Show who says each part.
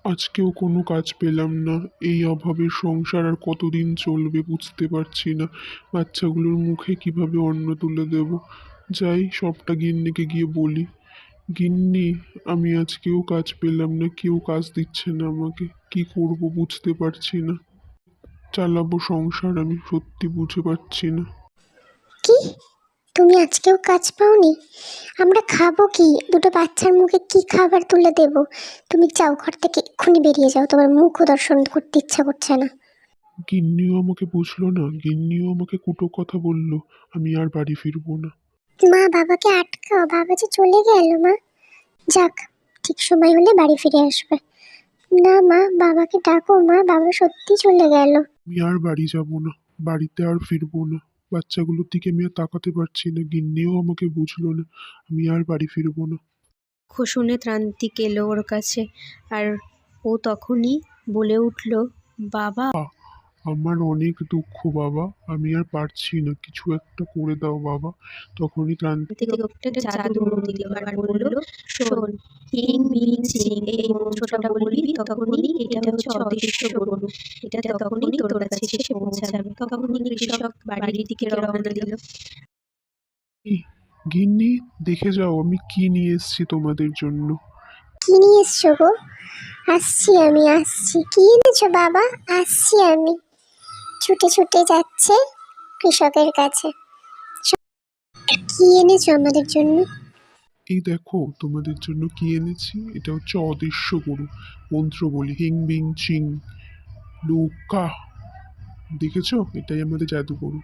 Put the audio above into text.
Speaker 1: আজকেও কোনো কাজ পেলাম না। এই অভাবের সংসার আর কতদিন চলবে বুঝতে পারছি না। বাচ্চাগুলোর মুখে কিভাবে অন্ন তুলে দেব। যাই, সবটা গিন্নিকে গিয়ে বলি। গিন্নি, আমি আজকেও কাজ পেলাম না, কেউ কাজ দিচ্ছে না আমাকে। কি করব বুঝতে পারছি না। চালাবো সংসার আমি সত্যি বুঝে পাচ্ছি না।
Speaker 2: কি? তুমি আজকেও কাজ পাওনি? আমরা খাবো কি? দুটো বাচ্চার মুখে কি খাবার তুলে দেব? তুমি যাও, ঘর থেকে এক্ষুনি বেরিয়ে যাও, তোমার মুখও দর্শন করতে ইচ্ছা করছে না।
Speaker 1: গিন্নিও আমাকে বুঝলো না, গিন্নিও আমাকে কুটো কথা বলল। আমি আর বাড়ি ফিরবো না।
Speaker 2: মা, বাবাকে আটকাও, বাবা যে চলে গেল। মা যাক, ঠিক সময় হলে বাড়ি ফিরে আসবে। না মা, বাবাকে ডাকো। মা, বাবা সত্যি চলে গেল।
Speaker 1: আমি আর বাড়ি যাব না, বাড়িতে আর ফিরবো না। বাচ্চাগুলোর দিকে আমি আর তাকাতে পারছি না, গিন্নিও আমাকে বুঝলো না। আমি আর বাড়ি ফিরবো না।
Speaker 3: শুনে ত্রান্তিক এলো ওর কাছে, আর ও তখনই বলে উঠল, বাবা।
Speaker 1: আমার অনেক দুঃখ বাবা, আমি আর পারছি না, কিছু একটা করে দাও বাবা। তখনই ক্লান্তি
Speaker 3: থেকে ওকে একটা জাদু মন্ত্র দিল আর বলল, শোন, হিং বিং চিং এই মন্ত্রটা বলবি, তখনই এটা হচ্ছে অদৃশ্য গরু, এটা তখনই তোর কাছে এসে পৌঁছাবে। তখনই কৃষক বাড়ির দিকে রওনা দিল।
Speaker 1: গিন্নি, দেখে যাও আমি কি নিয়ে এসেছি তোমাদের জন্য।
Speaker 2: কি নিয়ে এসছো গো? আসছি আমি, আসছি। কি এনেছো বাবা? আসছি আমি। ছুটে ছুটে যাচ্ছে কৃষকের কাছে। কি এনেছো আমাদের জন্য?
Speaker 1: এই দেখো তোমাদের জন্য কি এনেছি। এটা হচ্ছে অদৃশ্য গরু। মন্ত্র বলি, হিং বিং চিং লুকা। দেখেছো, এটাই আমাদের জাদু গরু।